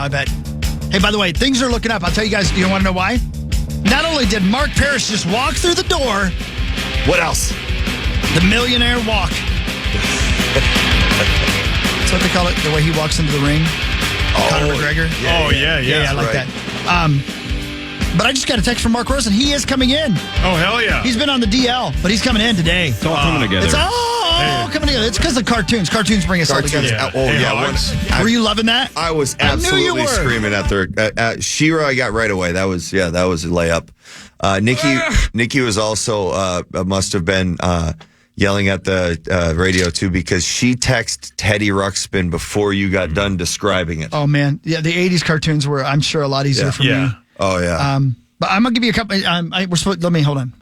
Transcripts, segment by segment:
I bet. Hey, by the way, things are looking up. I'll tell you guys, you want to know why? Not only did Mark Parrish just walk through the door. What else? The millionaire walk. That's what they call it, the way he walks into the ring. Conor McGregor. Yeah, I like that. But I just got a text from Mark Rosen. He is coming in. Oh, hell yeah. He's been on the DL, but he's coming in today. It's all coming together. It's all coming together. It's because of cartoons. Cartoons bring us all together. Were you loving that? I was absolutely screaming at her. She-Ra, I got right away. That was a layup. Nikki was also must have been yelling at the radio too, because she texted Teddy Ruxpin before you got done describing it. Oh man, yeah, the '80s cartoons were, I'm sure, a lot easier for me. Oh yeah. But I'm gonna give you a couple. Let me hold on.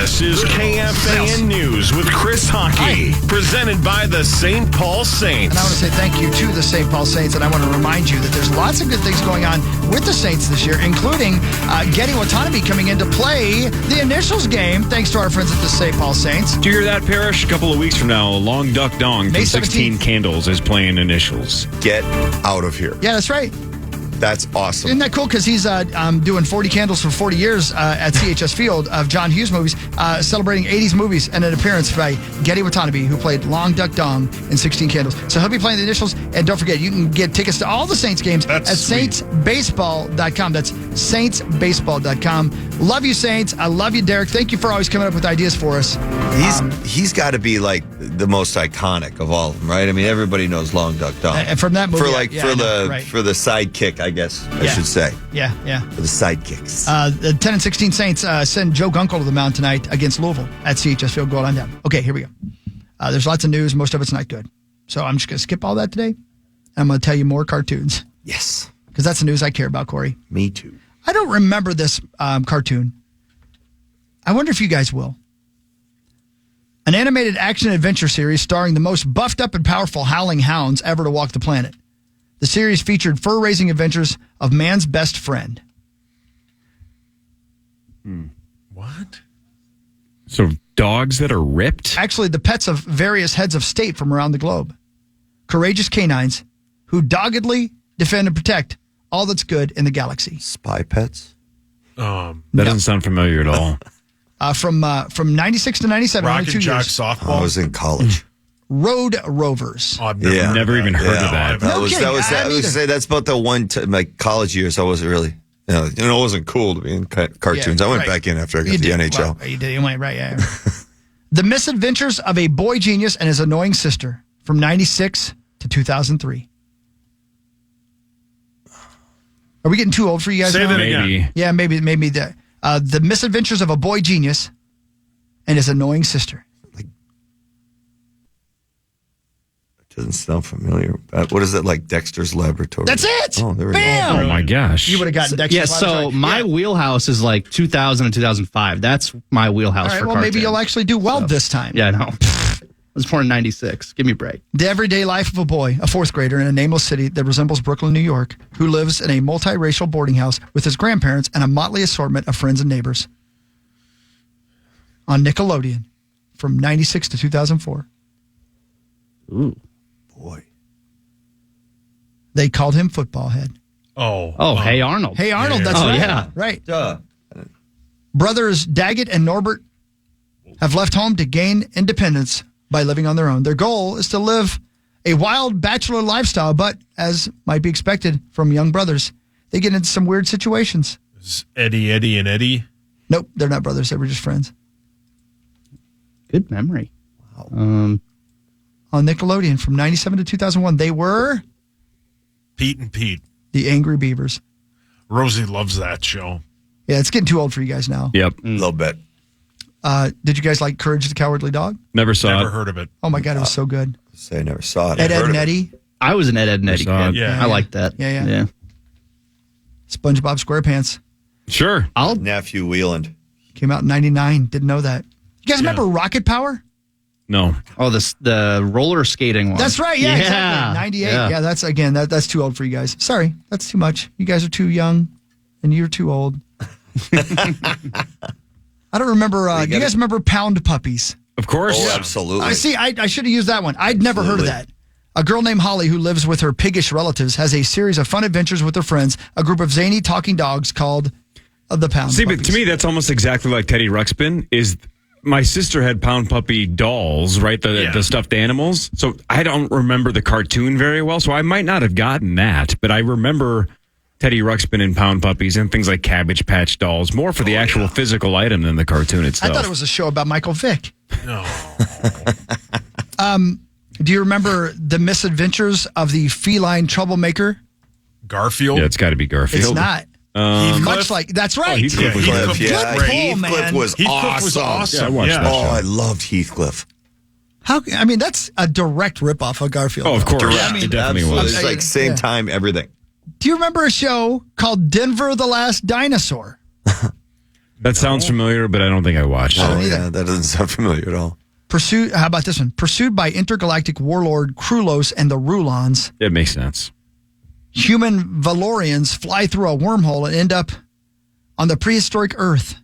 This is KFAN News with Chris Hockey, presented by the St. Paul Saints. And I want to say thank you to the St. Paul Saints, and I want to remind you that there's lots of good things going on with the Saints this year, including Getty Watanabe coming in to play the Initials game, thanks to our friends at the St. Paul Saints. Do you hear that, Parrish? A couple of weeks from now, Long Duck Dong May from 16 Candles is playing Initials. Get out of here. Yeah, that's right. That's awesome. Isn't that cool? Because he's doing 40 Candles for 40 years at CHS Field of John Hughes movies, celebrating 80s movies, and an appearance by Getty Watanabe, who played Long Duck Dong in 16 Candles. So he'll be playing the Initials, and don't forget, you can get tickets to all the Saints games at saintsbaseball.com. That's saintsbaseball.com. Love you, Saints. I love you, Derek. Thank you for always coming up with ideas for us. He's got to be like the most iconic of all of them, right? I mean, everybody knows Long Duck Dong. And from that movie, for the sidekick, I guess I should say. Yeah. For the sidekicks. The 10 and 16 Saints send Joe Gunkel to the mound tonight against Louisville at CHS Field. Go on down. Okay, here we go. There's lots of news. Most of it's not good. So I'm just going to skip all that today. I'm going to tell you more cartoons. Yes. Because that's the news I care about, Corey. Me too. I don't remember this cartoon. I wonder if you guys will. An animated action-adventure series starring the most buffed-up and powerful howling hounds ever to walk the planet. The series featured fur-raising adventures of man's best friend. What? So dogs that are ripped? Actually, the pets of various heads of state from around the globe. Courageous canines who doggedly defend and protect all that's good in the galaxy. Spy pets? That doesn't sound familiar at all. From 96 to 97, Rock only 2 and Jock years. softball. I was in college. Road Rovers. Oh, I've never even heard of that. I was say that's about the one my college years. I wasn't really, it wasn't cool to be in cartoons. I went back in after I got the NHL. Well, you did. You went right. Yeah. The Misadventures of a Boy Genius and His Annoying Sister from 96 to 2003. Are we getting too old for you guys? Say that again. Maybe. Yeah, maybe that. The Misadventures of a Boy Genius and His Annoying Sister. Doesn't sound familiar. What is it, like Dexter's Laboratory? That's it. Oh, there we Bam! go. Oh my gosh. You would have gotten Dexter's Laboratory. So my wheelhouse is like 2000 and 2005. That's my wheelhouse All right, for well, cartoons. maybe you'll actually do well this time. Yeah, no. I was born in 96. Give me a break. The everyday life of a boy, a fourth grader in a nameless city that resembles Brooklyn, New York, who lives in a multiracial boarding house with his grandparents and a motley assortment of friends and neighbors. On Nickelodeon from 96 to 2004. Ooh. Boy. They called him Football Head. Oh, Hey Arnold. Hey Arnold, that's Oh, right. yeah. Right. Duh. Brothers Daggett and Norbert have left home to gain independence by living on their own. Their goal is to live a wild bachelor lifestyle, but as might be expected from young brothers, they get into some weird situations. Is Eddie, and Eddie? Nope, they're not brothers. They were just friends. Good memory. Wow. On Nickelodeon from 97 to 2001, they were Pete and Pete. the Angry Beavers. Rosie loves that show. Yeah, it's getting too old for you guys now. Yep. A little bit. Did you guys like Courage the Cowardly Dog? Never saw Never it. heard of it. Oh my God, it was so good. Say I never saw it. Ed, I've Ed, heard and of it. Eddie. I was an Ed, and Eddie saw it. kid. Yeah. I like that. Yeah. SpongeBob SquarePants Sure. Nephew Wieland. came out in 99. Didn't know that. You guys remember Rocket Power? No. Oh, the roller skating one. That's right. Yeah, exactly. 98. Yeah. That's too old for you guys. Sorry, that's too much. You guys are too young, and you're too old. I don't remember. Do you guys remember Pound Puppies? Of course. Oh, absolutely. I should have used that one. I'd never heard of that. A girl named Holly who lives with her piggish relatives has a series of fun adventures with her friends, a group of zany talking dogs called the Pound See, Puppies. but to me, that's almost exactly like Teddy Ruxpin. Is my sister had Pound Puppy dolls, right? The stuffed animals. So I don't remember the cartoon very well. So I might not have gotten that, but I remember Teddy Ruxpin and Pound Puppies and things like Cabbage Patch dolls more for the actual physical item than the cartoon itself. I thought it was a show about Michael Vick. No. Do you remember the misadventures of the feline troublemaker? Garfield? Yeah, it's got to be Garfield. It's not. Much like that's right. Heathcliff was Heathcliff, Yeah, Good pull, Heathcliff man. was Heathcliff was awesome. awesome. Yeah, I watched that. Oh, I loved Heathcliff. How? I mean, that's a direct ripoff of Garfield. Oh, of course. Yeah, I mean, It definitely Absolutely. was. It's like same time, everything. Do you remember a show called Denver the Last Dinosaur? That sounds familiar, but I don't think I watched Oh, it. yeah, that doesn't sound familiar at all. How about this one? Pursued by intergalactic warlord Krulos and the Rulons, It makes sense. human Valorians fly through a wormhole and end up on the prehistoric Earth.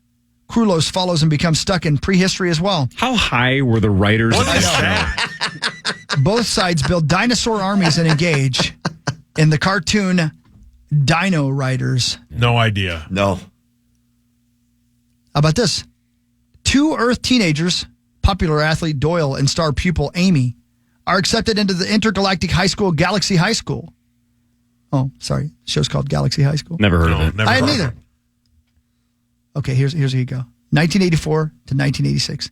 Krulos follows and becomes stuck in prehistory as well. How high were the writers of What this is show? that? Both sides build dinosaur armies and engage in the cartoon Dino Riders. No idea. No. How about this? 2 Earth teenagers, popular athlete Doyle and star pupil Amy, are accepted into the intergalactic high school Galaxy High School. Oh, sorry. The show's called Galaxy High School. Never heard No, of it. never I hadn't heard of either. Okay, here's where you go. 1984 to 1986.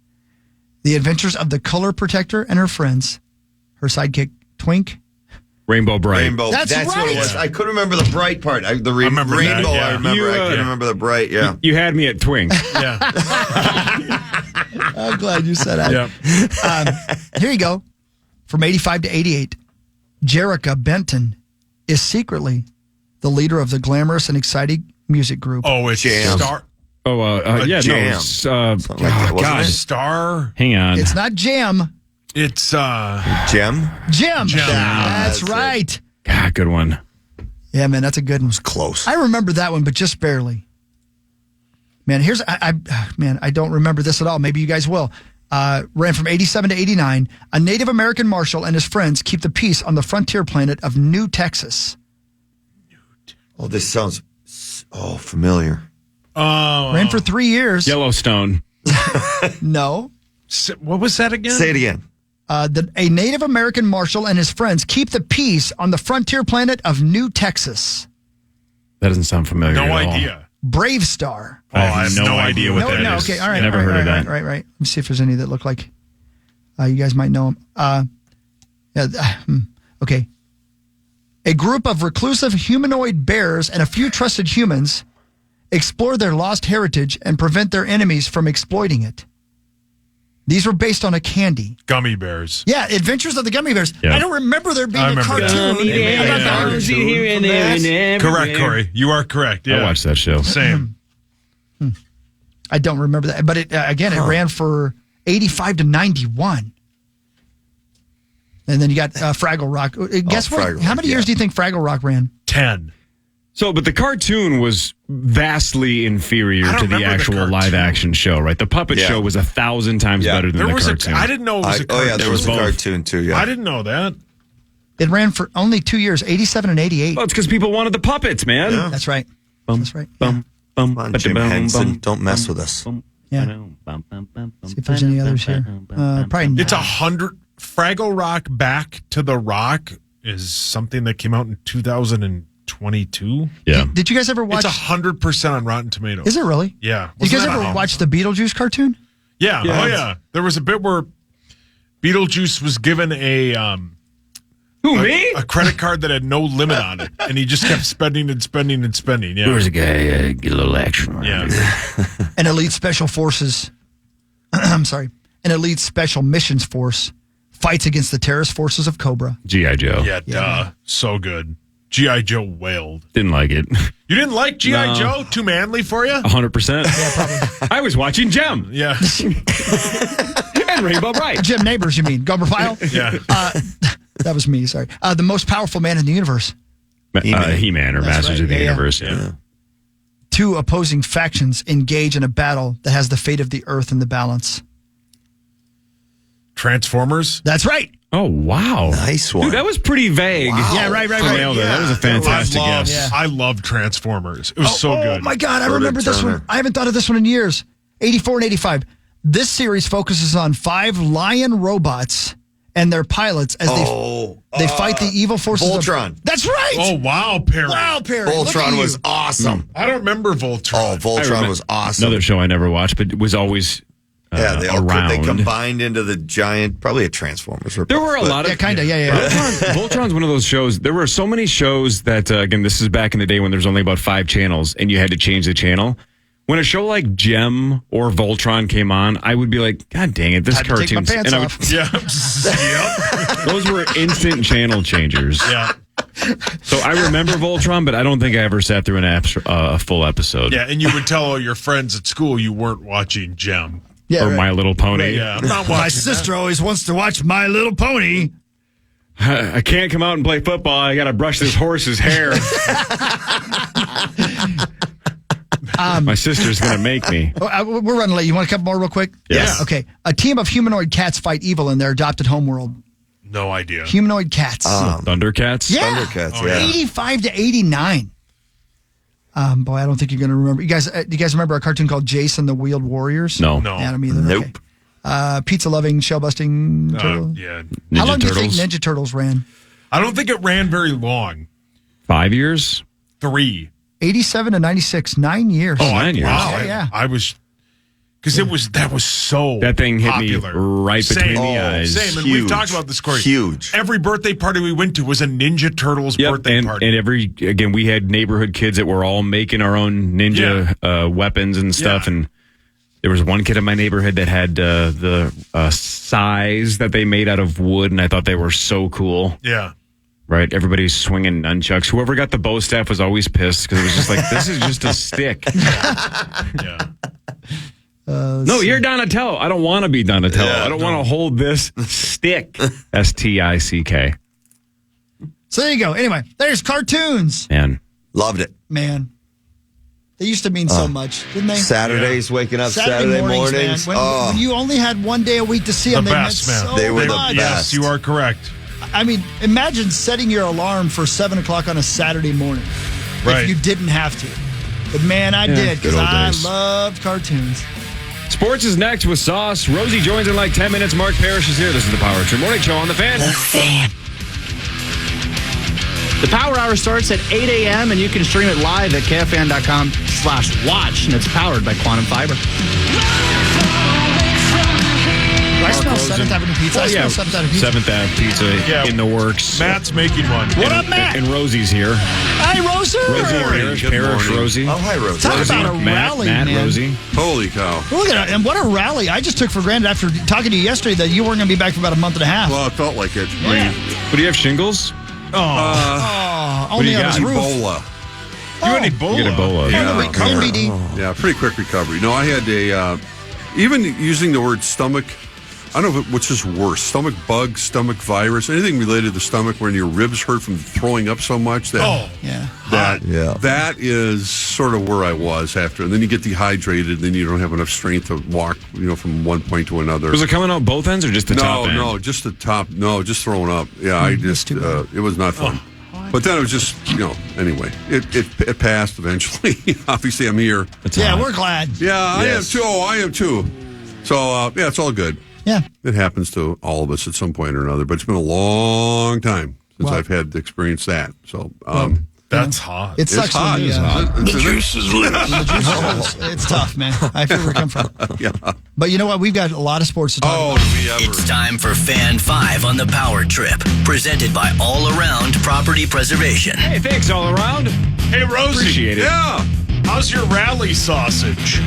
The Adventures of the Color Protector and her friends. Her sidekick, Twink. Rainbow Bright. Rainbow. That's what right. it was. I couldn't remember the bright part. The remember that, rainbow, yeah. I remember. You, I couldn't remember the bright, yeah. You had me at Twink. Yeah. I'm glad you said that. Yeah. Here you go. From 85 to 88, Jerrica Benton is secretly the leader of the glamorous and exciting music group. Oh, it's Jam. Star. Jam. It's, Something like that, wasn't God. it? Star. Hang on. It's not Jam. It's Gem? Jim. Jim. That's That's it. right. God, good one. Yeah, man, that's a good one. Close. I remember that one, but just barely. Man, I don't remember this at all. Maybe you guys will. Ran from 87 to 89. A Native American marshal and his friends keep the peace on the frontier planet of New Texas. Oh, this sounds familiar. Ran for 3 years. Yellowstone. No. what was that again? Say it again. A Native American marshal and his friends keep the peace on the frontier planet of New Texas. That doesn't sound familiar No at all. idea. Brave Star. Oh, I have no idea what that is. Okay, all right. Never all right, heard of all right, that. Right. Let me see if there's any that look like you guys might know them. Okay. A group of reclusive humanoid bears and a few trusted humans explore their lost heritage and prevent their enemies from exploiting it. These were based on a candy. Gummy bears. Yeah, Adventures of the Gummy Bears. Yeah. I don't remember there being I a remember cartoon. that. Correct, Corey. You are correct. Yeah. I watched that show. Same. I don't remember that. But it ran for 85 to 91. And then you got Fraggle Rock. Guess what? Fraggle How Rock, many years do you think Fraggle Rock ran? 10. So, but the cartoon was vastly inferior I don't to the remember the actual cartoon. live action show, right? The puppet Yeah. show was 1,000 times Yeah. better than There the was cartoon. I didn't know it was a cartoon. there was a both. cartoon too, yeah. I didn't know that. It ran for only 2 years, 87 and 88. Well, it's because people wanted the puppets, man. Yeah. That's right. Bum, That's right. Bum, bum, Come on, ba-da-bum, Jim Henson, bum, don't mess with us. Yeah. See if there's any others here. Probably not. It's 100. Fraggle Rock Back to the Rock is something that came out in 2022. Yeah. Did you guys ever watch? It's 100% on Rotten Tomatoes. Is it really? Yeah. Did you guys Wasn't that ever a- watch the Beetlejuice cartoon? Yeah. Yeah. Oh, yeah. There was a bit where Beetlejuice was given Who, me? a credit card that had no limit on it, and he just kept spending and spending and spending. Yeah. Where's the guy? Get a little action around Yeah. here. An elite special forces. I'm sorry. An elite special missions force fights against the terrorist forces of Cobra. G.I. Joe. Yeah, duh. So good. G.I. Joe wailed. Didn't like it. You didn't like G.I. No. Joe? Too manly for you? 100%. Yeah, probably. I was watching Gem Yeah. and Rainbow Bright. Jim Neighbors, you mean? Gomer Pyle? Yeah. That was me, sorry. The most powerful man in the universe. He-Man or That's Masters right. of the Yeah, yeah. Universe. Yeah. Two opposing factions engage in a battle that has the fate of the Earth in the balance. Transformers? That's right. Oh, wow. Nice one. Dude, that was pretty vague. Wow. Yeah, right. Nailed it. That was a fantastic guess. Yeah. I love Transformers. It was so good. Oh, my God. I Bernard remember this Turner. one. I haven't thought of this one in years. 84 and 85. This series focuses on 5 lion robots and their pilots as they fight the evil forces Voltron. That's right. Oh, wow, Perry. Wow, Perry. Look at Voltron you. was awesome. I don't remember Voltron. Oh, Voltron was awesome. Another show I never watched, but it was always they around. combined into the giant, probably a Transformers. There were a lot of... Yeah, kind of. Yeah. Voltron's one of those shows. There were so many shows that, again, this is back in the day when there was only about 5 channels and you had to change the channel. When a show like Gem or Voltron came on, I would be like, God dang it, this Had to take my cartoon's... pants I off. Yeah. those were instant channel changers. Yeah. So I remember Voltron, but I don't think I ever sat through a full episode. Yeah, and you would tell all your friends at school you weren't watching Gem. Yeah, Or right. My Little Pony. Yeah, I'm not watching My sister always wants to watch My Little Pony. I can't come out and play football. I got to brush this horse's hair. My sister's going to make me. We're running late. You want a couple more real quick? Yes. Okay. A team of humanoid cats fight evil in their adopted homeworld. No idea. Humanoid cats. Thundercats? Yeah. Thundercats, Oh, yeah. 85 to 89. Boy, I don't think you're going to remember. You guys, do you guys remember a cartoon called Jason the Wheeled Warriors? No. No. Yeah, I don't either. Nope. Okay. Pizza-loving, shell-busting turtle. Yeah. How Ninja long do you Turtles? think Ninja Turtles ran? I don't think it ran very long. 5 years? 3. 87 to 96, 9 years. Oh, 9 years. Wow. Yeah. I was... Because that was so That thing hit popular. me right between Same. the eyes. Same, and Huge. we've talked about this, Corey. Huge. Every birthday party we went to was a Ninja Turtles birthday party. And we had neighborhood kids that were all making our own ninja weapons and stuff. Yeah. And there was one kid in my neighborhood that had the sais that they made out of wood, and I thought they were so cool. Yeah. Right? Everybody's swinging nunchucks. Whoever got the bow staff was always pissed because it was just like, this is just a stick. Yeah. No, you're Donatello. I don't want to be Donatello. Yeah, I don't want to hold this stick. S-T-I-C-K. So there you go. Anyway, there's cartoons. Man. Loved it. Man. They used to mean so much, didn't they? Saturdays, waking up Saturday mornings. man. When you only had one day a week to see them, The they best, meant man. so They were the much. best. Yes, you are correct. I mean, imagine setting your alarm for 7 o'clock on a Saturday morning. Right. If you didn't have to. But man, I did because good old I days. loved cartoons. Sports is next with Sauce. Rosie joins in like 10 minutes. Mark Parrish is here. This is the Power Trip Morning Show on the Fan. The Power Hour starts at 8 a.m. and you can stream it live at KFAN.com/watch, and it's powered by Quantum Fiber. Do I smell 7th Avenue Pizza? I smell 7th Avenue Pizza. 7th Ave Pizza Yeah. in the works. Matt's making one. What up, Matt? And Rosie's here. Hi, Rosie. Rosie Parrish, Good Parrish, morning. Rosie. Oh, hi, Rose. Talk Rosie, about a Matt, rally, Matt, man. Rosie. Holy cow. Look at it. And what a rally. I just took for granted after talking to you yesterday that you weren't going to be back for about a month and a half. Well, it felt like it. Yeah. But do you have shingles? Only you on got? his roof. Ebola. You had Ebola. You get Ebola. Yeah. NBD. Yeah, pretty quick recovery. No, I had even using the word stomach, I don't know which is worse, stomach bug, stomach virus, anything related to the stomach when your ribs hurt from throwing up so much. Oh, Yeah. That is sort of where I was after. And then you get dehydrated, and then you don't have enough strength to walk, from one point to another. Was it coming out both ends or just the top end? No, just the top. No, just throwing up. Yeah, I just, it was not fun. But then it was just, anyway, it passed eventually. Obviously, I'm here. Yeah, we're glad. Yeah, Yes. I am too. So, it's all good. Yeah. It happens to all of us at some point or another, but it's been a long time since Wow. I've had to experience that. So, that's hot. It it's sucks hot. when The juice is it's tough, man. I feel where you come from. Yeah. But you know what? We've got a lot of sports to talk Oh, about. do we ever? It's time for Fan 5 on the Power Trip, presented by All Around Property Preservation. Hey, thanks all around. Hey, Rosie. Appreciate it. Yeah. How's your rally sausage?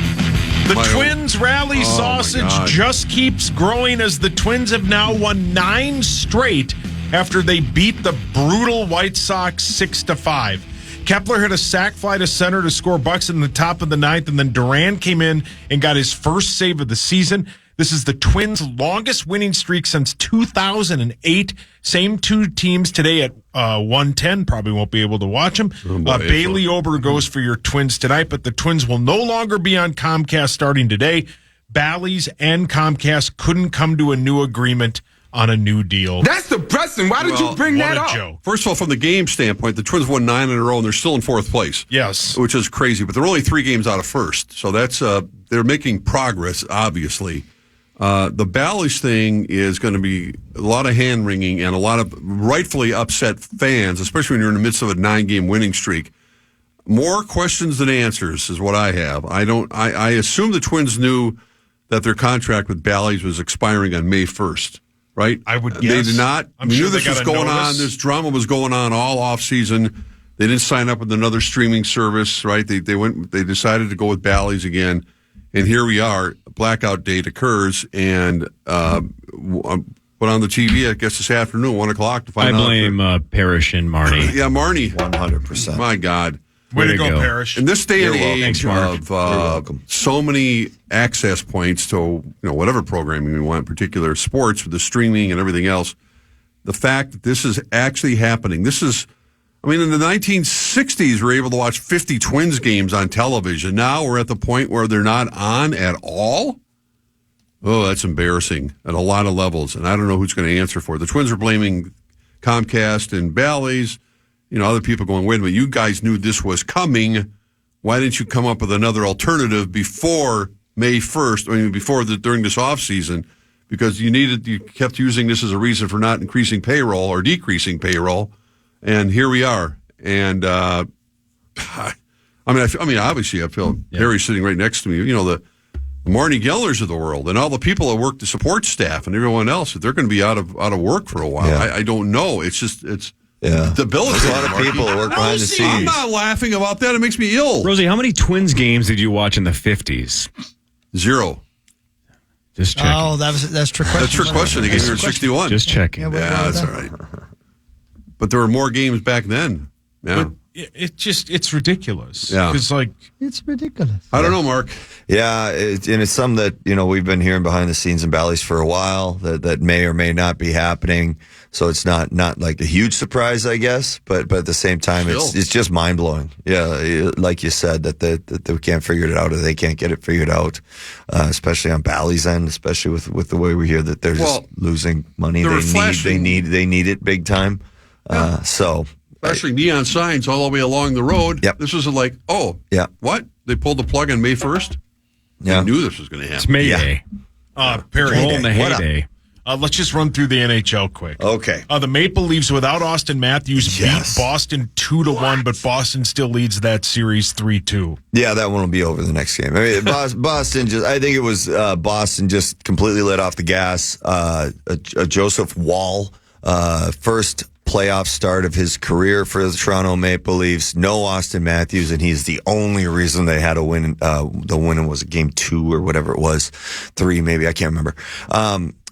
The My- Twins rally my sausage God. just keeps growing as the Twins have now won 9 straight after they beat the brutal White Sox 6-5. Kepler hit a sac fly to center to score Bucks in the top of the 9th, and then Duran came in and got his first save of the season. This is the Twins' longest winning streak since 2008. Same two teams today at 110. Probably won't be able to watch them. Bailey Ober goes for your Twins tonight, but the Twins will no longer be on Comcast starting today. Bally's and Comcast couldn't come to a new agreement on a new deal. That's depressing. Why did you bring that up? What a joke. First of all, from the game standpoint, the Twins won 9 in a row, and they're still in 4th place. Yes. Which is crazy, but they're only 3 games out of first. So that's they're making progress, obviously. The Bally's thing is going to be a lot of hand-wringing and a lot of rightfully upset fans, especially when you're in the midst of a 9-game winning streak. More questions than answers is what I have. I assume the Twins knew that their contract with Bally's was expiring on May 1st, right? I would guess. They did not. We knew this was going on. notice. This drama was going on all offseason. They didn't sign up with another streaming service, right? They decided to go with Bally's again. And here we are. Blackout date occurs, and put on the TV, I guess, this afternoon, 1 o'clock to find out. I blame Parrish and Marnie. Yeah, Marnie. 100%. My God. Way to go, Parrish. In this day and You're welcome. age of so many access points to whatever programming we want, particular sports with the streaming and everything else, the fact that this is actually happening. This is, in the 1960s, we were able to watch 50 Twins games on television. Now we're at the point where they're not on at all. Oh, that's embarrassing at a lot of levels, and I don't know who's going to answer for it. The Twins are blaming Comcast and Bally's. Other people going, wait a minute, you guys knew this was coming. Why didn't you come up with another alternative before May 1st, during this offseason? Because you kept using this as a reason for not increasing payroll or decreasing payroll. And here we are. And, obviously I feel Harry's sitting right next to me. The Marnie Gellers of the world and all the people that work the support staff and everyone else, they're going to be out of work for a while. Yeah. I don't know. It's just, it's Yeah. debilitating. There's a lot of people that work behind the scenes. I'm not laughing about that. It makes me ill. Rosie, how many Twins games did you watch in the 50s? 0. Just checking. Oh, that's a trick question. That's a trick question. They gave you 61. Just checking. Yeah, Yeah, that's all right. But there were more games back then. Yeah. But it's ridiculous. Yeah. It's It's ridiculous. I don't know, Mark. Yeah, it's something that we've been hearing behind the scenes in Bally's for a while that may or may not be happening. So it's not like a huge surprise, I guess, but at the same time, it's just mind blowing. Yeah, like you said, that they can't figure it out or they can't get it figured out, especially on Bally's end, especially with the way we hear that they're just losing money. They need it big time. So. Especially neon signs all the way along the road. Yep. This was like, what? They pulled the plug on May 1st? Yeah. They knew this was going to happen. It's May Day. Perry. All in the heyday. Let's just run through the NHL quick. Okay. The Maple Leafs without Austin Matthews beat Boston 2-1, but Boston still leads that series 3-2. Yeah, that one will be over the next game. Boston I think it was Boston just completely let off the gas. A Joseph Wall, first playoff start of his career for the Toronto Maple Leafs. No Austin Matthews, and he's the only reason they had a win. The win was game 2 or whatever it was, 3 maybe, I can't remember.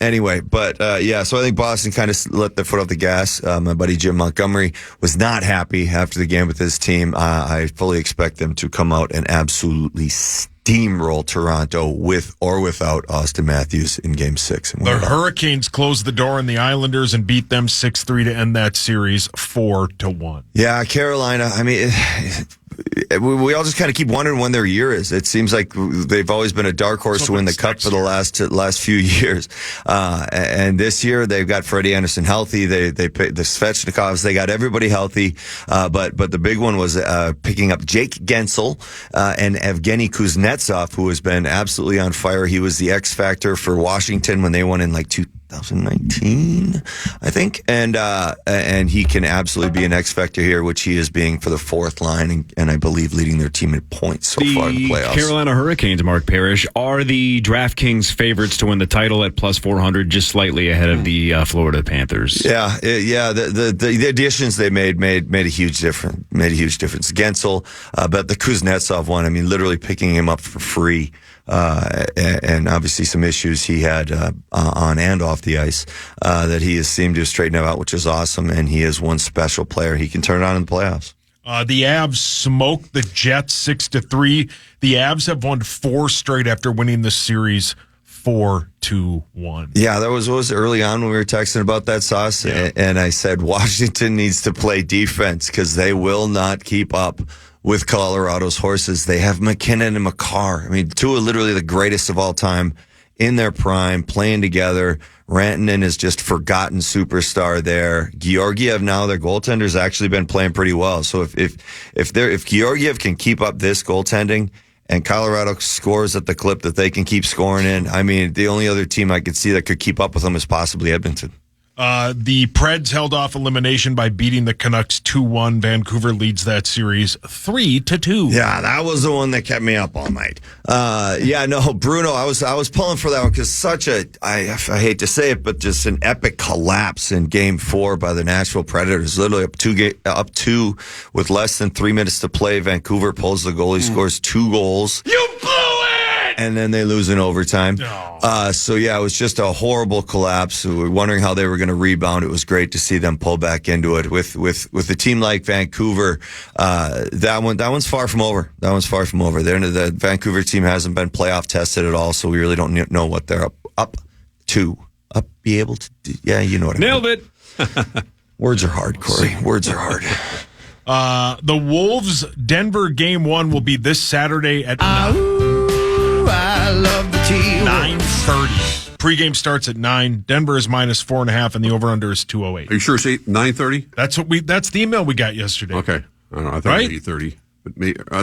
Anyway, but so I think Boston kind of let their foot off the gas. My buddy Jim Montgomery was not happy after the game with his team. I fully expect them to come out and absolutely steamroll Toronto with or without Austin Matthews in Game 6. The Hurricanes closed the door on the Islanders and beat them 6-3 to end that series 4-1. Yeah, Carolina. We all just kind of keep wondering when their year is. It seems like they've always been a dark horse to win the cup for the last few years. And this year they've got Freddie Anderson healthy. They picked the Svechnikovs. They got everybody healthy. But the big one was picking up Jake Gensel and Evgeny Kuznetsov, who has been absolutely on fire. He was the X factor for Washington when they won in 2019, I think, and he can absolutely be an X factor here, which he is being for the 4th line, and I believe leading their team in points so far in the playoffs. Carolina Hurricanes, Mark Parrish, are the DraftKings favorites to win the title at plus 400, just slightly ahead of the Florida Panthers. Yeah. The additions they made a huge difference. Gensel, but the Kuznetsov one, literally picking him up for free. And obviously some issues he had on and off the ice that he has seemed to straighten out, which is awesome. And he is one special player. He can turn it on in the playoffs. The Avs smoked the Jets 6-3. The Avs have won 4 straight after winning the series 4-1. Yeah, that was early on when we were texting about that, Sauce. Yeah. And I said Washington needs to play defense because they will not keep up with Colorado's horses. They have McKinnon and Makar. Two are literally the greatest of all time in their prime, playing together. Rantanen is just forgotten superstar there. Georgiev now, their goaltender's actually been playing pretty well. So if Georgiev can keep up this goaltending and Colorado scores at the clip that they can keep scoring in, I mean, the only other team I could see that could keep up with them is possibly Edmonton. The Preds held off elimination by beating the Canucks 2-1. Vancouver leads that series 3-2. Yeah, that was the one that kept me up all night. Bruno, I was pulling for that one because I hate to say it, but just an epic collapse in Game 4 by the Nashville Predators. Literally up two with less than 3 minutes to play. Vancouver pulls the goal. He scores 2 goals. You blew it! And then they lose in overtime. No. It was just a horrible collapse. We were wondering how they were going to rebound. It was great to see them pull back into it with a team like Vancouver. That one's far from over. The Vancouver team hasn't been playoff tested at all, so we really don't know what they're up to. Be able to do. Yeah, you know what I mean. Nailed it. Words are hard, Corey. Words are hard. The Wolves Denver Game 1 will be this Saturday at I love the team. 9:30. Pre-game starts at 9. Denver is minus 4.5, and the over/under is 208. Are you sure it's 9:30? That's the email we got yesterday. Okay, I don't know. I thought Right? it was 8:30. But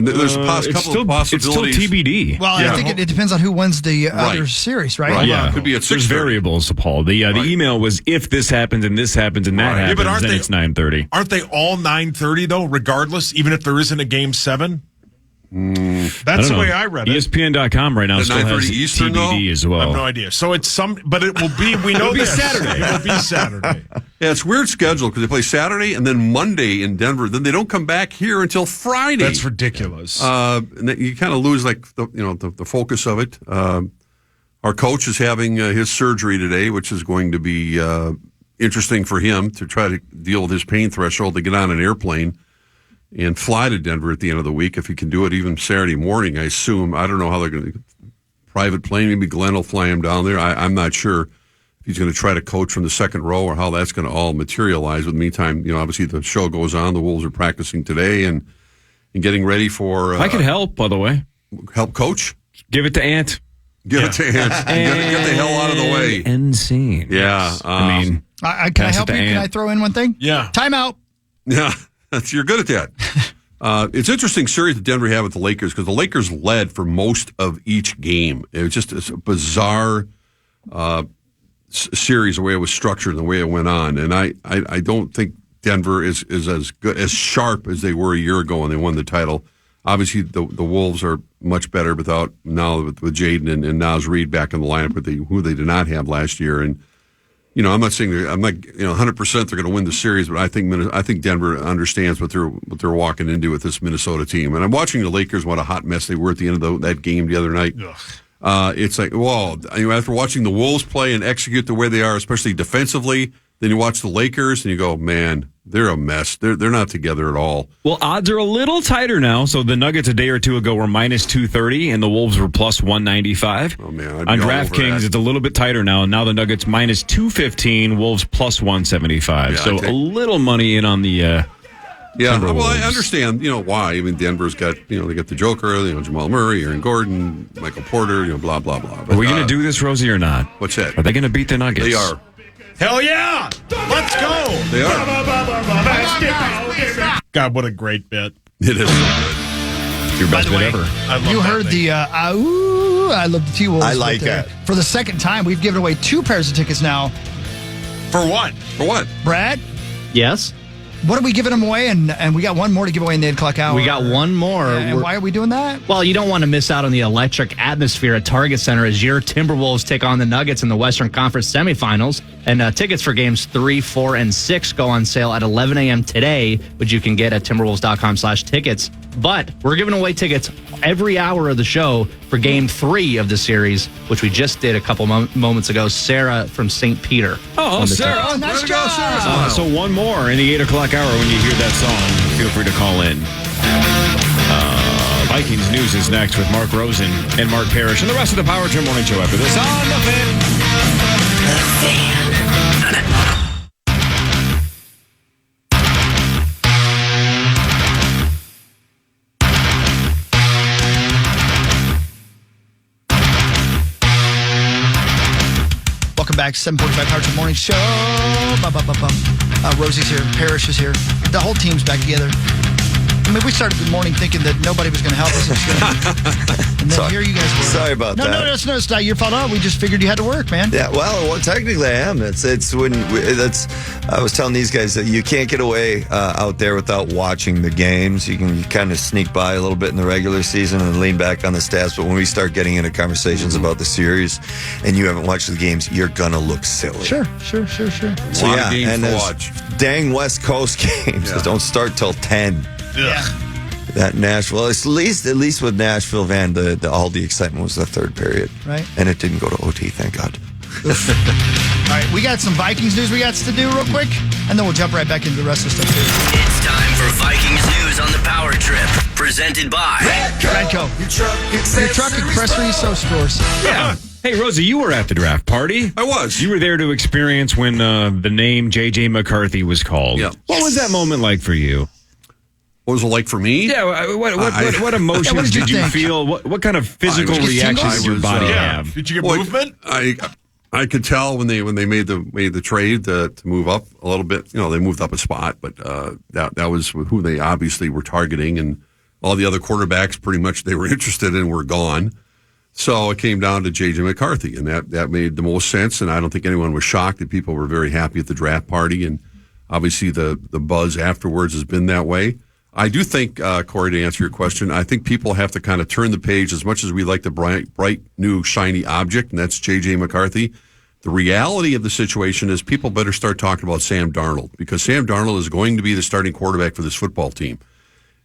there's a couple of possibilities. It's still TBD. Well, I think it depends on who wins the other series, right? Yeah, could be at 6:30. There's variables, Paul. The email was if this happens and this happens and that Right. Yeah, happens, but then it's 9:30. Aren't they all 9:30 though? Regardless, even if there isn't a Game 7. That's the way I read it. ESPN.com right now still has 9:30 Eastern, TBD though? as I well. have no idea. So it's but it will be. We know It'll be this. Saturday. It will be Saturday. Yeah, it's weird schedule because they play Saturday and then Monday in Denver. Then they don't come back here until Friday. That's ridiculous. And you kind of lose the focus of it. Our coach is having his surgery today, which is going to be interesting for him to try to deal with his pain threshold to get on an airplane and fly to Denver at the end of the week, if he can do it even Saturday morning, I assume. I don't know how they're going to private plane. Maybe Glenn will fly him down there. I'm not sure if he's going to try to coach from the second row or how that's going to all materialize. But in the meantime, obviously the show goes on. The Wolves are practicing today and getting ready for. I could help, by the way. Help coach? Give it to Ant. Give it to Ant. Get the hell out of the way. End scene. Yeah. Can I help you? Can I throw in one thing? Yeah. Timeout. Yeah. You're good at that. It's interesting series that Denver had with the Lakers because the Lakers led for most of each game. It was just a bizarre series, the way it was structured and the way it went on. And I don't think Denver is as good, as sharp as they were a year ago when they won the title. Obviously, the Wolves are much better with Jaden and Naz Reid back in the lineup, who they did not have last year. And I'm not saying 100% they're going to win the series, but I think Denver understands what they're walking into with this Minnesota team. And I'm watching the Lakers. What a hot mess they were at the end of that game the other night. It's like, whoa! After watching the Wolves play and execute the way they are, especially defensively, then you watch the Lakers and you go, man, they're a mess. They're not together at all. Well, odds are a little tighter now. So the Nuggets a day or two ago were minus 230, and the Wolves were plus 195. Oh man! On DraftKings, it's a little bit tighter now, and now the Nuggets minus 215, Wolves plus 175. Yeah, so a little money in on the. Yeah, Timberwolves. well, I understand. Why? I mean, Denver's got they got the Joker, Jamal Murray, Aaron Gordon, Michael Porter, blah blah blah. But, are we going to do this, Rosie, or not? What's that? Are they going to beat the Nuggets? They are. Hell yeah! Let's go! They are. God, what a great bit. It is so good. Your best bit ever. I love You that heard thing. the I love the T-Wolves. I like bit there. that. For the second time, we've given away 2 pairs of tickets now. For what? For what? Brad, Yes? what are we giving them away? And we got one more to give away in the 8 o'clock hour. We got one more. And why are we doing that? Well, you don't want to miss out on the electric atmosphere at Target Center as your Timberwolves take on the Nuggets in the Western Conference semifinals. And tickets for games 3, 4, and 6 go on sale at 11 a.m. today, which you can get at timberwolves.com/tickets. But we're giving away tickets every hour of the show for game 3 of the series, which we just did a couple moments ago. Sarah from St. Peter. Oh, Sarah. Oh, nice Way to go, job. Sarah. So one more in the 8 o'clock hour when you hear that song. Feel free to call in. Vikings News is next with Mark Rosen and Mark Parrish and the rest of the Power Trim Morning Show after this on The Fan. back. 7:45 Power Trip Morning Show. Rosie's here. Parrish is here. The whole team's back together. I mean, we started the morning thinking that nobody was going to help us. And then here you guys were. Sorry about that. No, it's not your fault at all. We just figured you had to work, man. Yeah, well, technically I am. It's when I was telling these guys that you can't get away out there without watching the games. You can kind of sneak by a little bit in the regular season and lean back on the stats. But when we start getting into conversations about the series and you haven't watched the games, you're going to look silly. Sure. So, a lot of games to watch. Dang West Coast games that don't start till 10. Yeah. That Nashville, at least with Nashville, Van, all the excitement was the third period. Right. And it didn't go to OT, thank God. All right, we got some Vikings news we got to do real quick, and then we'll jump right back into the rest of the stuff, too. It's time for Vikings news on the Power Trip, presented by Radco. Your truck accessories so stores. Yeah. Hey, Rosie, you were at the draft party. I was. You were there to experience when the name J.J. McCarthy was called. Yeah. What was that moment like for you? What was it like for me? Yeah, what emotions did you feel? What kind of physical reactions did your body have? Did you get movement? I could tell when they made the trade to move up a little bit. You know, they moved up a spot, but that was who they obviously were targeting, and all the other quarterbacks pretty much they were interested in were gone. So it came down to J.J. McCarthy, and that made the most sense. And I don't think anyone was shocked that people were very happy at the draft party, and obviously the buzz afterwards has been that way. I do think, Corey, to answer your question, I think people have to kind of turn the page as much as we like the bright, new, shiny object, and that's J.J. McCarthy. The reality of the situation is people better start talking about Sam Darnold, because Sam Darnold is going to be the starting quarterback for this football team.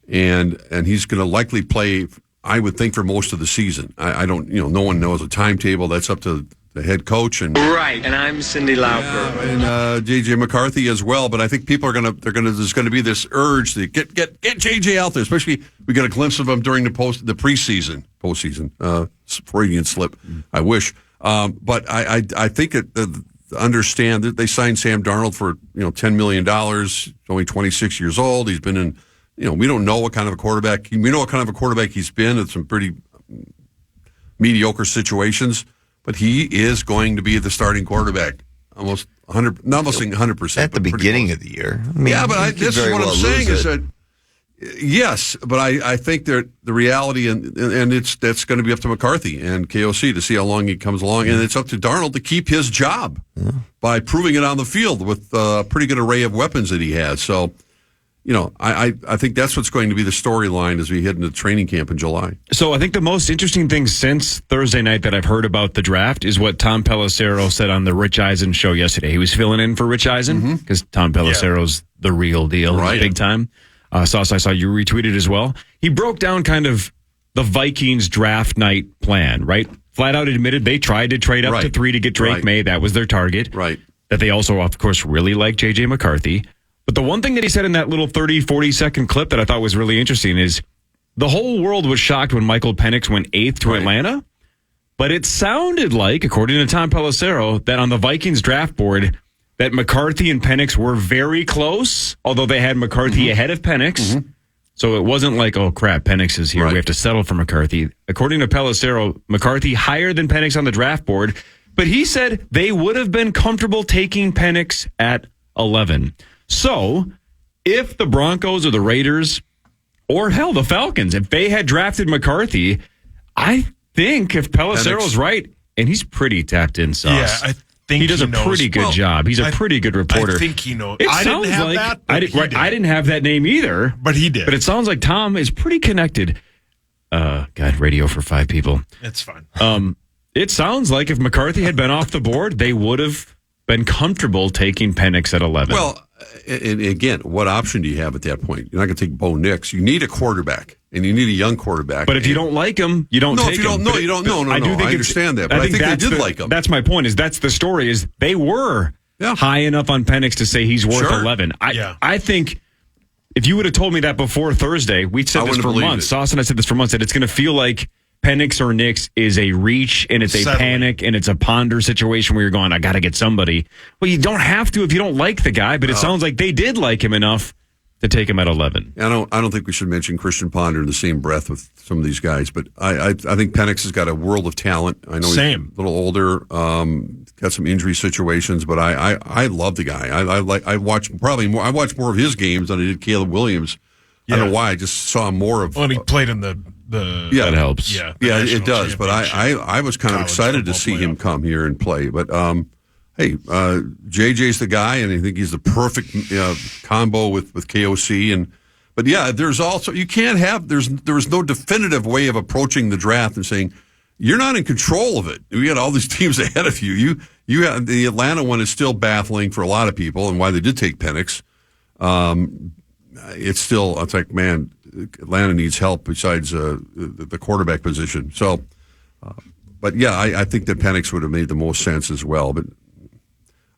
And he's going to likely play, I would think, for most of the season. I don't, no one knows a timetable. That's up to the head coach. Right, and I'm Cindy Lauper. And J.J. McCarthy as well. But I think people are there's going to be this urge to get J.J. out there, especially we got a glimpse of him during the postseason, Freudian slip, I wish. But I think understand that they signed Sam Darnold for, $10 million. He's only 26 years old. He's been in, we don't know what kind of a quarterback. We know what kind of a quarterback he's been in some pretty mediocre situations. But he is going to be the starting quarterback, almost 100%, not saying 100%. At the beginning of the year. I mean, but this is what I'm saying is that, yes, but I think that the reality, and that's going to be up to McCarthy and KOC to see how long he comes along, and it's up to Darnold to keep his job by proving it on the field with a pretty good array of weapons that he has. So, I think that's what's going to be the storyline as we head into training camp in July. So I think the most interesting thing since Thursday night that I've heard about the draft is what Tom Pelissero said on the Rich Eisen show yesterday. He was filling in for Rich Eisen because Tom Pelissero's the real deal, big time. Sauce, I saw you retweeted as well. He broke down kind of the Vikings draft night plan, right? Flat out admitted they tried to trade up to 3 to get Drake May. That was their target. Right. That they also, of course, really like J.J. McCarthy. But the one thing that he said in that little 30, 40-second clip that I thought was really interesting is the whole world was shocked when Michael Penix went 8th to Atlanta. But it sounded like, according to Tom Pelissero, that on the Vikings draft board, that McCarthy and Penix were very close, although they had McCarthy ahead of Penix. So it wasn't like, oh, crap, Penix is here. We have to settle for McCarthy. According to Pelissero, McCarthy higher than Penix on the draft board. But he said they would have been comfortable taking Penix at 11. So, if the Broncos or the Raiders, or hell, the Falcons, if they had drafted McCarthy, I think if Pelissero's right, and he's pretty tapped in, Sauce. Yeah, I think he does a pretty good job. He's a pretty good reporter. I think he knows. I didn't have that. I didn't have that name either, but he did. But it sounds like Tom is pretty connected. God, radio for 5 people. It's fine. It sounds like if McCarthy had been off the board, they would have been comfortable taking Penix at 11. Well, and again, what option do you have at that point? You're not going to take Bo Nix. You need a quarterback, and you need a young quarterback. But if you don't like him, you don't take him. No, you don't. No, I understand that. But I think they did like him. That's my point. That's the story. Is they were high enough on Penix to say he's worth 11. I think if you would have told me that before Thursday, we'd said this for months. Sauce and I said this for months, that it's going to feel like Penix or Nix is a reach, and it's a panic, and it's a ponder situation where you're going, I got to get somebody. Well, you don't have to if you don't like the guy, but it sounds like they did like him enough to take him at 11. I don't think we should mention Christian Ponder in the same breath with some of these guys, but I think Penix has got a world of talent. I know he's a little older, got some injury situations, but I love the guy. I watch more of his games than I did Caleb Williams. I don't know why. I just saw more of. Well, and he played in the that helps. Yeah, it does. But I was kind of excited to see him come here and play. But hey, JJ's the guy, and I think he's the perfect combo with KOC. But yeah, there's also you can't have there was no definitive way of approaching the draft and saying you're not in control of it. We got all these teams ahead of you. You have, the Atlanta one is still baffling for a lot of people, and why they did take Penix. It's like, man, Atlanta needs help besides the quarterback position. So, but yeah, I think that Penix would have made the most sense as well. But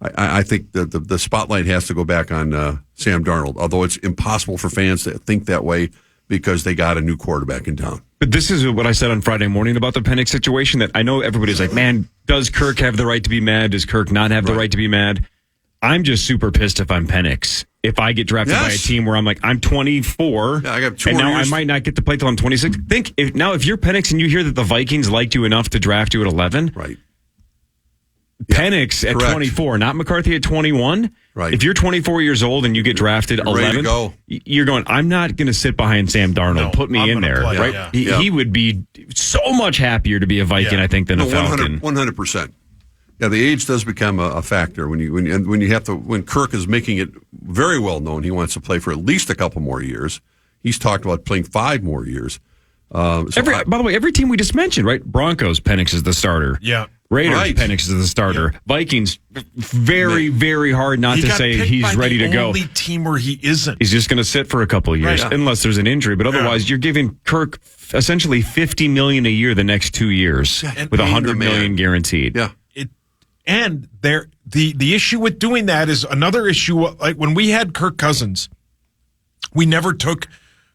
I think that the spotlight has to go back on Sam Darnold, although it's impossible for fans to think that way because they got a new quarterback in town. But this is what I said on Friday morning about the Penix situation, that I know everybody's like, man, does Kirk have the right to be mad? Does Kirk not have the right to be mad? I'm just super pissed if I'm Penix. If I get drafted by a team where I'm like, I'm 24, I got 2 and now years. I might not get to play till I'm 26. If you're Penix and you hear that the Vikings liked you enough to draft you at 11, right? Penix at 24, not McCarthy at 21. Right. If you're 24 years old and you get drafted 11, you're going, I'm not going to sit behind Sam Darnold. No, Put me in there. play, right? yeah. He would be so much happier to be a Viking, I think, than a Falcon. 100%. Yeah, the age does become a factor when Kirk is making it very well known he wants to play for at least a couple more years. He's talked about playing 5 more years. By the way, every team we just mentioned, right? Broncos, Penix is the starter. Yeah. Raiders, Penix is the starter. Yeah. Vikings, very, very hard not to say he's ready to go. Only team where he isn't. He's just going to sit for a couple of years, unless there's an injury. But otherwise, you're giving Kirk essentially $50 million a year the next 2 years, with $100 million guaranteed. Yeah. And the issue with doing that is another issue. Like when we had Kirk Cousins, we never took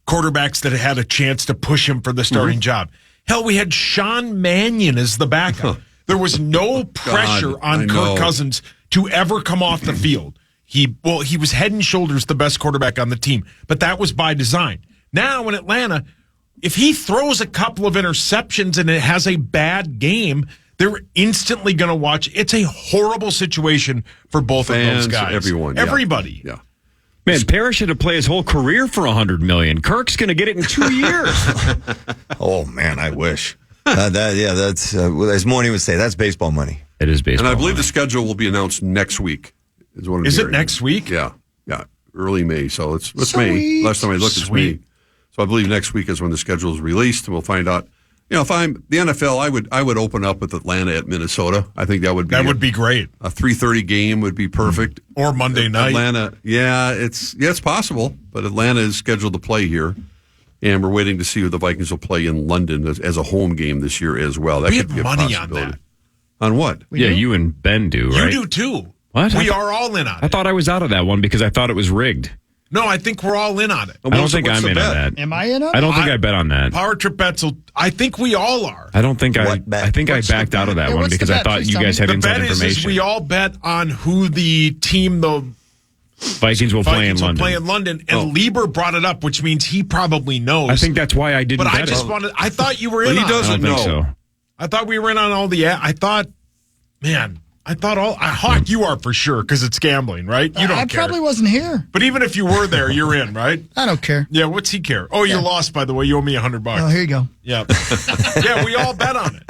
quarterbacks that had a chance to push him for the starting job. Hell, we had Sean Mannion as the backup. There was no pressure on Kirk Cousins to ever come off the field. He was head and shoulders the best quarterback on the team, but that was by design. Now in Atlanta, if he throws a couple of interceptions and it has a bad game, they're instantly going to watch. It's a horrible situation for both fans, of those guys. Everybody. Yeah. Man, Parrish had to play his whole career for $100 million. Kirk's going to get it in 2 years. Oh man, I wish. That's as Morning would say. That's baseball money. It is baseball. And I believe money. the schedule will be announced next week. Is it next week? Yeah, early May. So it's May. Last time I looked, it's May. So I believe next week is when the schedule is released, and we'll find out. If I'm the NFL, I would open up with Atlanta at Minnesota. I think that would be great. A 3:30 game would be perfect. Or Monday night. Atlanta, it's possible, but Atlanta is scheduled to play here, and we're waiting to see who the Vikings will play in London as a home game this year as well. That could be a money possibility. on that. On what? You and Ben do, right? You do too. What? We are all in on it. I thought I was out of that one because I thought it was rigged. No, I think we're all in on it. I don't think I'm in on that. Am I in on it? I don't think I bet on that. Power Trip bets, I think we all are. I don't think I think I backed out of that one because I thought you guys had inside information. The bet is we all bet on who the team the Vikings will play in London. And Lieber brought it up, which means he probably knows. I think that's why I didn't bet it. But I thought you were in on it. He doesn't know. So. I thought we were in on all the... Hawk, you are for sure because it's gambling, right? You don't care. I probably wasn't here. But even if you were there, you're in, right? I don't care. Yeah, what's he care? Oh, you lost, by the way. You owe me $100. Oh, here you go. Yeah. Yeah, we all bet on it.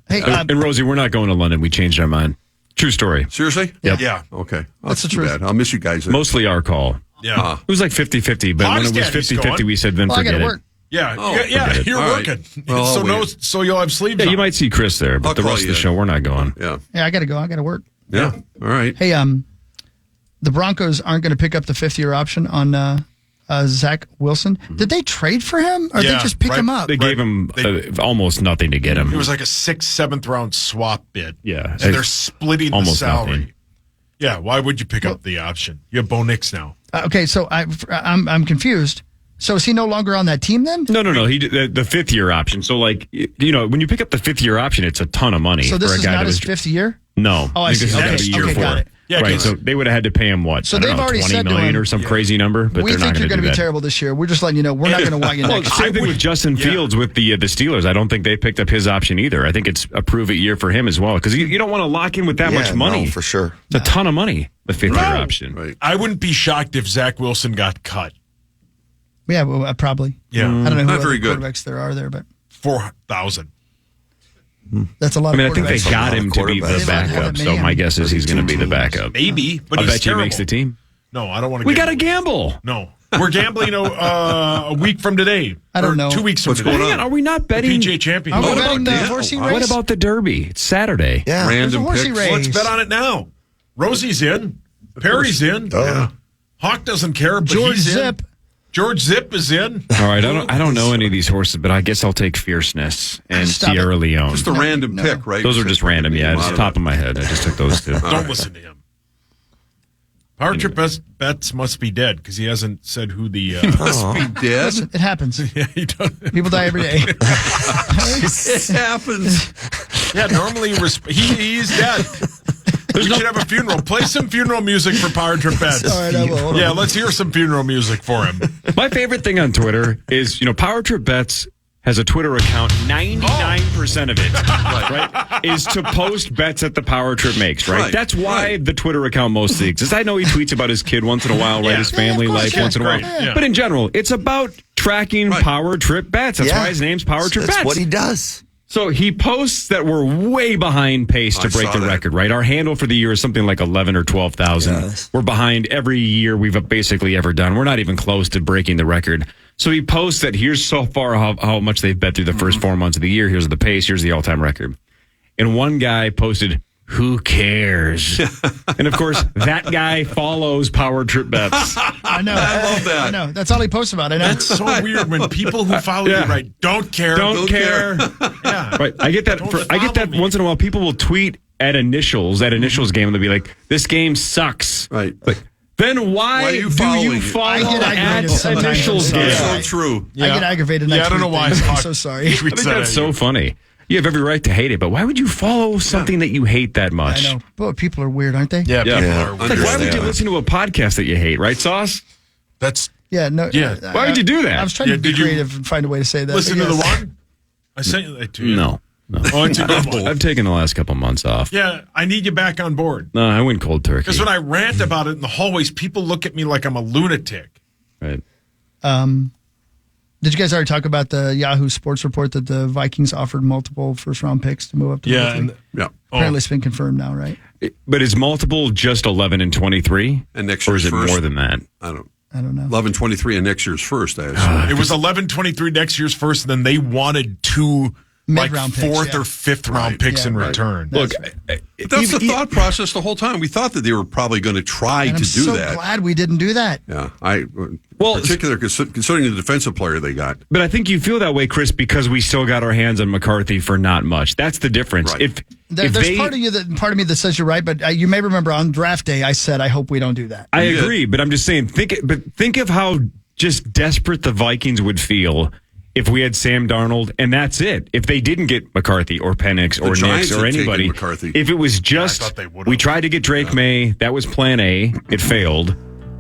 Hey, and Rosie, we're not going to London. We changed our mind. True story. Seriously? Yep. Yeah. Okay. That's the truth. Bad. I'll miss you guys. Mostly our call. Yeah. It was like 50-50, but when it was 50-50, we said then forget I got to it. work. Yeah, you're working. Well, so you'll have sleep. Yeah, you might see Chris there, but the rest of the show, we're not going. Yeah. Yeah, I got to go. I got to work. Yeah. All right. Hey, the Broncos aren't going to pick up the 5th-year option on Zach Wilson. Did they trade for him, or did they just pick him up? They gave him almost nothing to get him. It was like a 6th, 7th round swap bid. Yeah. So they're splitting the salary. Nothing. Yeah, why would you pick up the option? You have Bo Nix now. Okay, so I'm confused. So is he no longer on that team then? No. He the 5th-year option. So when you pick up the 5th-year option, it's a ton of money. So this for a is guy not that his 5th year? No. Oh, I see. This is Okay, gonna be year 4. got it. Yeah, right. So they would have had to pay him what? So I don't they've know, already 20 said to million him, or some crazy number, but we they're not think you're going to be do that. terrible this year. We're just letting you know we're not going to want you Well, next. same thing with Justin Fields with the Steelers. I don't think they picked up his option either. I think it's a prove-it year for him as well because you don't want to lock in with that much money. No, for sure. It's a ton of money, the fifth-year option. Right. I wouldn't be shocked if Zach Wilson got cut. Yeah, well, probably. Yeah. I don't know who Not other very good. quarterbacks there are there, but 4,000. that's a lot I mean, I of think they quarterbacks. got him to be quarterbacks. the backup, so my guess is he's going to be the backup. Maybe, but I he's bet you he terrible. makes the team. No, I don't want to. We got to gamble. No, we're gambling a week from today. I don't Or know. 2 weeks from What's today. going Hang on, are we not The betting? PGA Championship. Are we What betting about the Dan? horsey What race? about the Derby? It's Saturday. Yeah. Random There's a horsey picks. race. Let's bet on it now. Rosie's in. Perry's in. Yeah. Hawk doesn't care, but George he's in. Zip. George Zip is in. All right, I don't know any of these horses, but I guess I'll take Fierceness and Stop Sierra it. Leone. Just a random pick, right? Those are just random. Yeah, it's the top of my head. I just took those two. Don't listen to him. Power Trip bets must be dead because he hasn't said who the. Must be dead. Listen, it happens. Yeah, he does. People die every day. It happens. Yeah, normally he's dead. We should have a funeral. Play some funeral music for Power Trip bets. All right, I will. Hold Yeah, on. let's hear some funeral music for him. My favorite thing on Twitter is, Power Trip Bets has a Twitter account. 99% of it, right, is to post bets that the Power Trip makes, right? Right, That's why right. the Twitter account mostly exists. I know he tweets about his kid once in a while, right? Yeah. His family Yeah, of course, life yeah. once in a while. Great, yeah. But in general, it's about tracking Right. Power Trip Bets. That's why his name's Power Trip That's Bets. what he does. So he posts that we're way behind pace to I break saw the that. record, right? Our handle for the year is something like 11 or 12,000. Yes. We're behind every year we've basically ever done. We're not even close to breaking the record. So he posts that here's so far how much they've bet through the first 4 months of the year. Here's the pace. Here's the all-time record. And one guy posted, "Who cares?" And of course, that guy follows Power Trip Bets. I know. I love that. I know. That's all he posts about. I know. That's so weird when people who follow Yeah. you right don't care. Don't care. Yeah. Right. I get that. Don't I get that follow me. once in a while. People will tweet at initials game, and they'll be like, "This game sucks." Right. Like, then why Why are you do following you it? follow I get aggravated at sometimes. initials I'm game? sorry. So true. I get aggravated. Yeah, I don't know why. I'm so sorry. I think that's so funny. You have every right to hate it, but why would you follow something that you hate that I much? know. But people are weird, aren't they? Yeah, people Yeah. are It's like, why would you Understand. listen to a podcast that you hate, right, Sauce? That's Yeah. No. Yeah. Why would you do that? I was trying Yeah, to be did you creative and find a way to say that. listen but to the yes. one. I sent it to you. No. Oh, it's a good one. I've taken the last couple months off. Yeah, I need you back on board. No, I went cold turkey. Because when I rant about it in the hallways, people look at me like I'm a lunatic. Right. Did you guys already talk about the Yahoo Sports report that the Vikings offered multiple first-round picks to move up to Yeah, number three? and Yeah. Apparently, it's been confirmed now, right? But is multiple just 11 and 23? And next Or is year's it first. more than that? I don't. I don't know. 11-23 and next year's first, I assume. it was 11-23 next year's first, and then they wanted two like Mid-round picks, fourth yeah. or fifth round Right. picks Yeah, in right. return. Look, But that's the thought process the whole time. We thought that they were probably going to try And to I'm do so that. glad we didn't do that. Yeah, Well, particular considering the defensive player they got. but I think you feel that way, Chris, because we still got our hands on McCarthy for not much. That's the difference. Right. If There's they, part of me that says you're right, but you may remember on draft day I said I hope we don't do that. I You did. agree, but I'm just saying, think of how just desperate the Vikings would feel if we had Sam Darnold, and that's it. If they didn't get McCarthy or Penix or Giants Nix or had taken anybody, McCarthy. if it was I just thought they would've. we tried to get Drake May, that was plan A, it failed.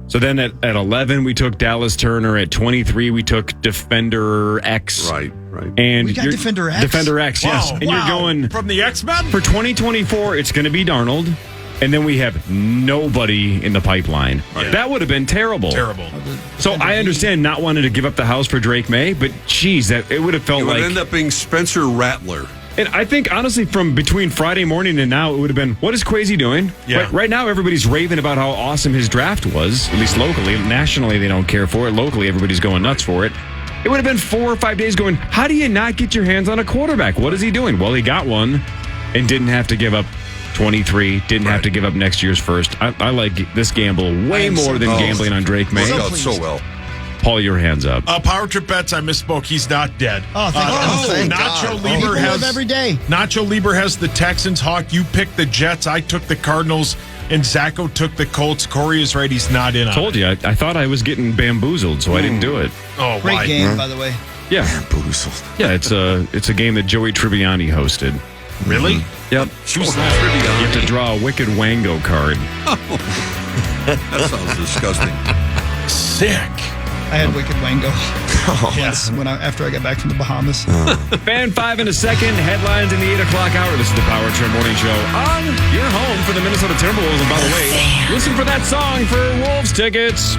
So then at 11 we took Dallas Turner, at 23 we took Defender X. Right. And We got you're- Defender X? Defender X, yes. Wow, And you're going from the X-Men? for 2024, it's going to be Darnold, and then we have nobody in the pipeline. That would have been terrible. Terrible. So I understand not wanting to give up the house for Drake May, but geez, that it would have felt It would like. end up being Spencer Rattler. And I think honestly, from between Friday morning and now, it would have been, what is Kwesi doing? Yeah. Right now, everybody's raving about how awesome his draft was. At least locally, nationally, they don't care for it. Locally, everybody's going nuts for it. It would have been 4 or 5 days going, how do you not get your hands on a quarterback? What is he doing? Well, he got one and didn't have to give up 23, didn't have to give up next year's first. I like this gamble way more than gambling on Drake May. Worked out so well. Paul, your hands up. Power Trip Bets, I misspoke. He's not dead. Oh, thank God. Nacho People Lieber live has every day. Nacho Lieber has the Texans. Hawk, you picked the Jets. I took the Cardinals, and Zacho took the Colts. Corey is right. He's not in on Told it. you, I thought I was getting bamboozled, so I didn't do it. Oh, Great why? game, by the way. Yeah, Bamboozled. yeah. It's a game that Joey Tribbiani hosted. Really? Yep. You have to draw a Wicked Wango card. That sounds disgusting. Sick. I had Wicked Wango. Yes, after I got back from the Bahamas. Fan 5 in a second. Headlines in the 8 o'clock hour. This is the Power Trip Morning Show on your home for the Minnesota Timberwolves. And by the way, listen for that song for Wolves tickets.